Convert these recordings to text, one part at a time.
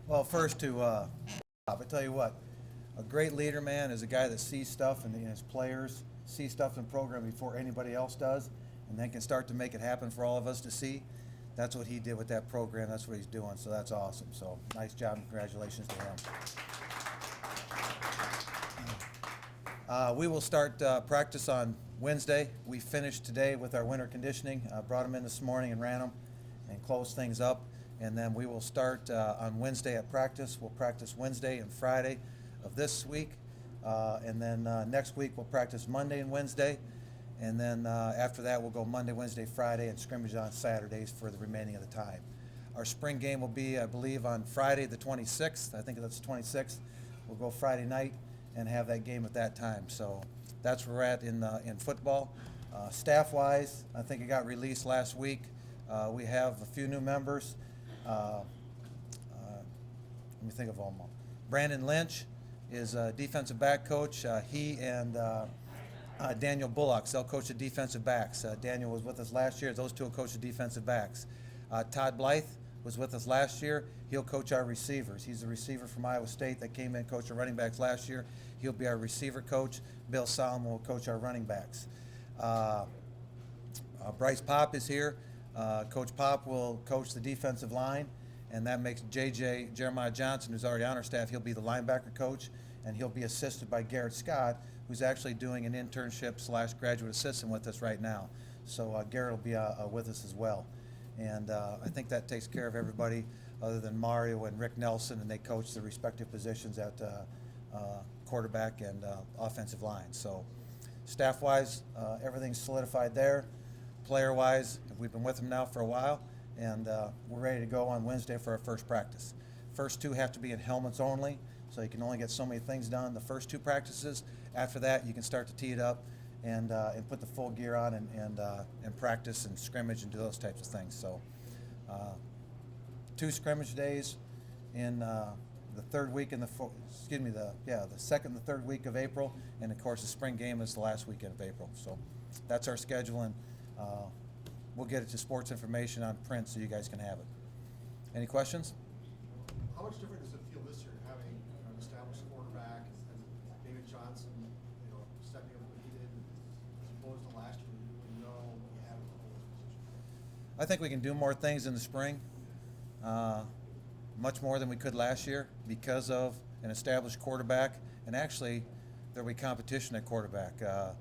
Well, first to I tell you what, a great leader, man, is a guy that sees stuff and his players see stuff in the program before anybody else does, and then can start to make it happen for all of us to see. That's what he did with that program. That's what he's doing. So that's awesome. So nice job and congratulations to him. We will start practice on Wednesday. We finished today with our winter conditioning. Brought them in this morning and ran them and closed things up. And then we will start on Wednesday at practice. We'll practice Wednesday and Friday of this week. And then next week we'll practice Monday and Wednesday. And then after that we'll go Monday, Wednesday, Friday, and scrimmage on Saturdays for the remaining of the time. Our spring game will be, I believe, on Friday the 26th. I think that's the 26th. We'll go Friday night and have that game at that time. So that's where we're at in football. Staff-wise, I think it got released last week. We have a few new members. Let me think of them all. Brandon Lynch is a defensive back coach. He and Daniel Bullocks, they'll coach the defensive backs. Daniel was with us last year. Those two will coach the defensive backs. Todd Blythe was with us last year. He'll coach our receivers. He's a receiver from Iowa State that came in and coached our running backs last year. He'll be our receiver coach. Bill Solomon will coach our running backs. Bryce Pop is here. Coach Pop will coach the defensive line, and that makes Jeremiah Johnson, who's already on our staff, he'll be the linebacker coach, and he'll be assisted by Garrett Scott, who's actually doing an internship/graduate assistant with us right now. So Garrett will be with us as well. And I think that takes care of everybody other than Mario and Rick Nelson, and they coach the respective positions at quarterback and offensive line. So staff-wise, everything's solidified there. Player-wise, we've been with them now for a while, and we're ready to go on Wednesday for our first practice. First two have to be in helmets only, so you can only get so many things done the first two practices. After that, you can start to tee it up and put the full gear on and practice and scrimmage and do those types of things. So 2 scrimmage days in the third week in the second and the third week of April, and of course the spring game is the last weekend of April. So that's our schedule, and we'll get it to sports information on print so you guys can have it. Any questions? How much different does it feel this year having an established quarterback and David Johnson, stepping up what he did, as opposed to last year when you know you had a position? I think we can do more things in the spring, much more than we could last year because of an established quarterback, and actually there'll be competition at quarterback. I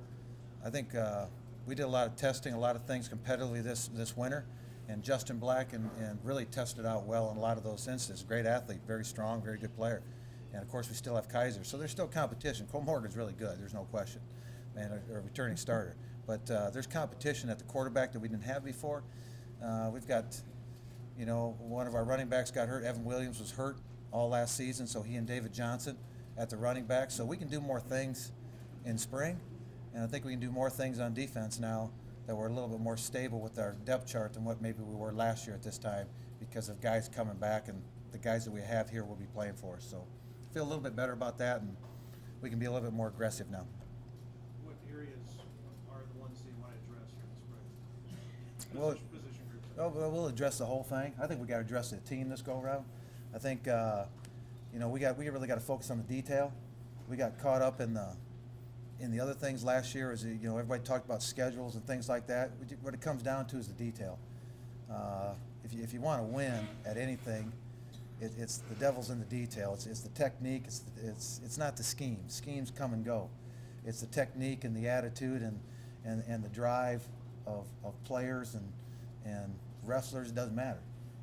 think we did a lot of testing, a lot of things competitively this winter, and Justin Black and really tested out well in a lot of those instances. Great athlete, very strong, very good player. And of course we still have Kaiser, so there's still competition. Cole Morgan's really good, there's no question, and a returning starter. But there's competition at the quarterback that we didn't have before. We've got, one of our running backs got hurt. Evan Williams was hurt all last season, so he and David Johnson at the running back. So we can do more things in spring. And I think we can do more things on defense now that we're a little bit more stable with our depth chart than what maybe we were last year at this time because of guys coming back, and the guys that we have here will be playing for us. So I feel a little bit better about that, and we can be a little bit more aggressive now. What areas are the ones that you want to address here in the spring? Well, Position groups. we'll address the whole thing. I think we got to address the team this go around. I think we really got to focus on the detail. We got caught up in the other things last year. Is everybody talked about schedules and things like that. What it comes down to is the detail. If you want to win at anything, it's the devil's in the detail. It's the technique. It's not the scheme. Schemes come and go. It's the technique and the attitude and the drive of players and wrestlers. It doesn't matter.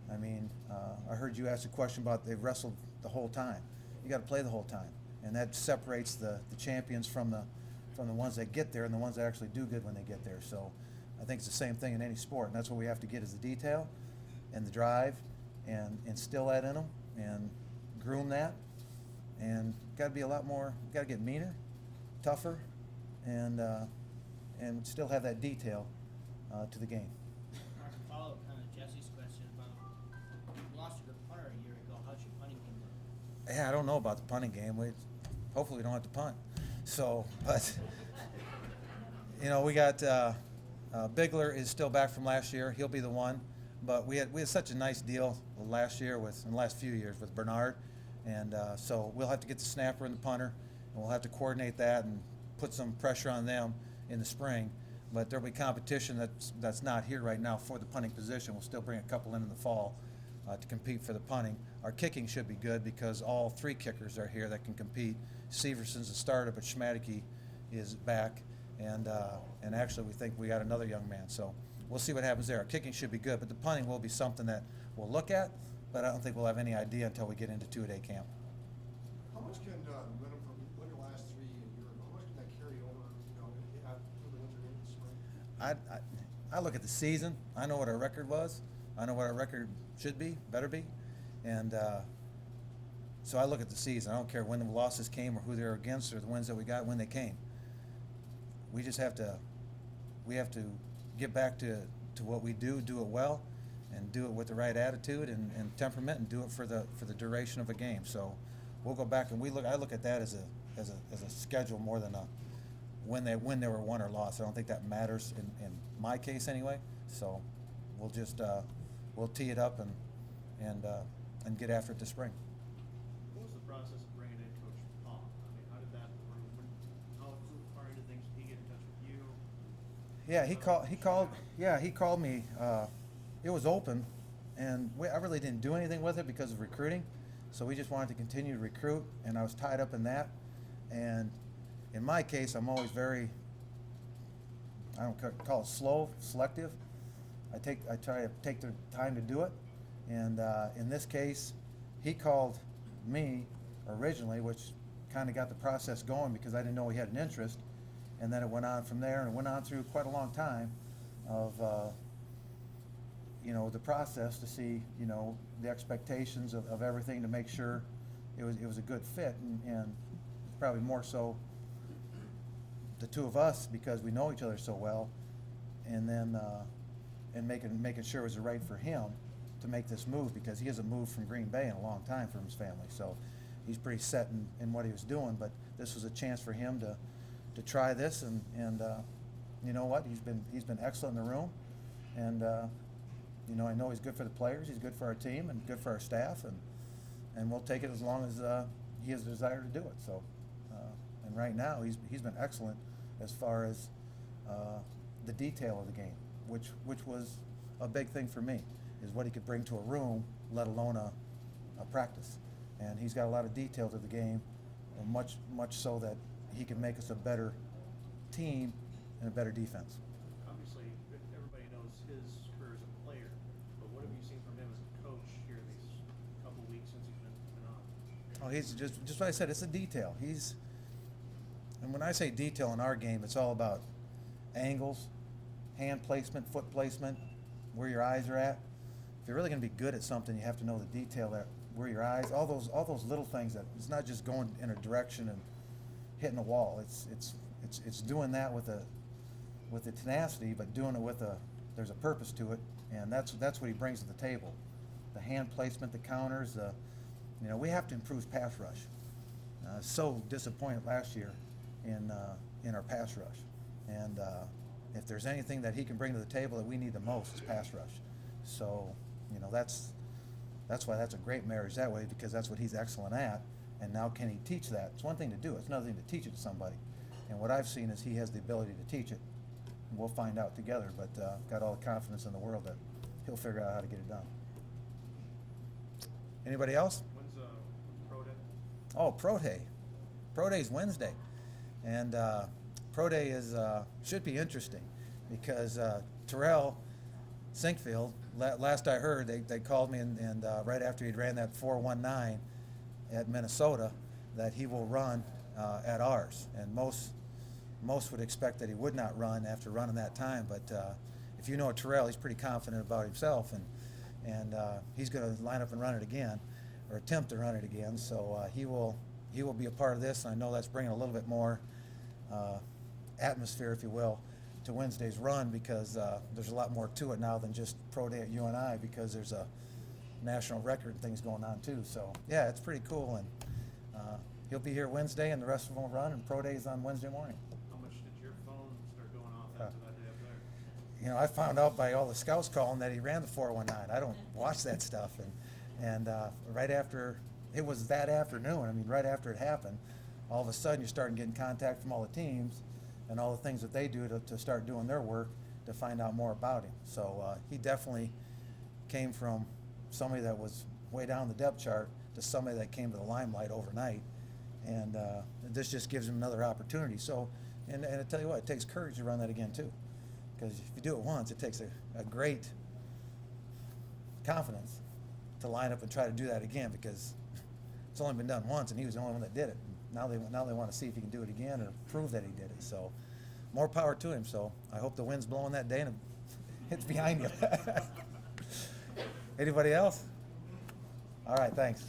I mean, I heard you ask a question about they've wrestled the whole time. You got to play the whole time, and that separates the champions from the ones that get there and the ones that actually do good when they get there. So I think it's the same thing in any sport, and that's what we have to get is the detail and the drive and instill that in them and groom that, and got to be a lot more, got to get meaner, tougher, and still have that detail to the game. Mark, a follow-up kind of Jesse's question about you lost your punter a year ago. How's your punting game going? Yeah, I don't know about the punting game. Hopefully we don't have to punt. So, but we got Bigler is still back from last year. He'll be the one. But we had such a nice deal last year in the last few years with Bernard, and so we'll have to get the snapper and the punter, and we'll have to coordinate that and put some pressure on them in the spring. But there'll be competition that's not here right now for the punting position. We'll still bring a couple in the fall to compete for the punting. Our kicking should be good because all 3 kickers are here that can compete. Severson's the starter, but Schmadeke is back, and actually we think we got another young man. So we'll see what happens there. Our kicking should be good, but the punting will be something that we'll look at, but I don't think we'll have any idea until we get into 2-a-day camp. How much can momentum from the last 3 a year ago, how much can that carry over, through the winter into the spring? I look at the season. I know what our record was. I know what our record should be, better be, and so I look at the season. I don't care when the losses came or who they're against or the wins that we got when they came. We just have to get back to what we do it well, and do it with the right attitude and temperament, and do it for the duration of a game. So we'll go back and I look at that as a schedule more than a when they were won or lost. I don't think that matters in my case anyway. So we'll just we'll tee it up and get after it this spring. What was the process of bringing in Coach Paul? I mean, how did that, how far into things did he get in touch with you? Yeah, he called me. It was open, and I really didn't do anything with it because of recruiting. So we just wanted to continue to recruit, and I was tied up in that. And in my case, I'm always very, I don't call it slow, selective. I try to take the time to do it. And in this case, he called me originally, which kind of got the process going because I didn't know he had an interest. And then it went on from there, and it went on through quite a long time of, the process to see, the expectations of everything to make sure it was a good fit, and probably more so the 2 of us because we know each other so well, and then and making sure it was right for him to make this move because he hasn't moved from Green Bay in a long time from his family, so he's pretty set in what he was doing. But this was a chance for him to try this, and you know what? He's been excellent in the room, and I know he's good for the players, he's good for our team, and good for our staff, and we'll take it as long as he has a desire to do it. So, and right now he's been excellent as far as the detail of the game, which was a big thing for me, is what he could bring to a room, let alone a practice. And he's got a lot of detail to the game, much so that he can make us a better team and a better defense. Obviously, everybody knows his career as a player, but what have you seen from him as a coach here in these couple weeks since he's been on? Oh, he's just what I said. It's a detail. And when I say detail in our game, it's all about angles, hand placement, foot placement, where your eyes are at. If you're really going to be good at something, you have to know the detail, that where your eyes, all those little things, that it's not just going in a direction and hitting a wall. It's doing that with the tenacity, but doing it there's a purpose to it, and that's what he brings to the table. The hand placement, the counters, we have to improve pass rush. So disappointed last year in our pass rush, and if there's anything that he can bring to the table that we need the most, it's pass rush. So that's why that's a great marriage that way, because that's what he's excellent at. And now can he teach that? It's one thing to do it. It's another thing to teach it to somebody. And what I've seen is he has the ability to teach it. And we'll find out together, but got all the confidence in the world that he'll figure out how to get it done. Anybody else? When's Pro Day? Oh, Pro Day. Pro Day's Wednesday. And Pro Day should be interesting because Terrell Sinkfield, last I heard, they called me and right after he'd ran that 4.19 at Minnesota, that he will run at ours. And most would expect that he would not run after running that time. But if you know Terrell, he's pretty confident about himself, and he's going to line up and run it again, or attempt to run it again. So he will be a part of this. And I know that's bringing a little bit more atmosphere, if you will, to Wednesday's run, because there's a lot more to it now than just Pro Day at UNI, because there's a national record and things going on too. So yeah, it's pretty cool, and he'll be here Wednesday, and the rest of them will run, and Pro Day is on Wednesday morning. How much did your phone start going off after that day up there? you know, I found out by all the scouts calling that he ran the 419. I don't watch that stuff, and right after it was that afternoon, I mean, right after it happened, all of a sudden you're starting getting contact from all the teams and all the things that they do to start doing their work to find out more about him. So he definitely came from somebody that was way down the depth chart to somebody that came to the limelight overnight, and this just gives him another opportunity. So, and I tell you what, it takes courage to run that again too, because if you do it once, it takes a great confidence to line up and try to do that again, because it's only been done once, and he was the only one that did it. Now they want to see if he can do it again or prove that he did it. So, more power to him. So I hope the wind's blowing that day and it's behind you. Anybody else? All right, thanks.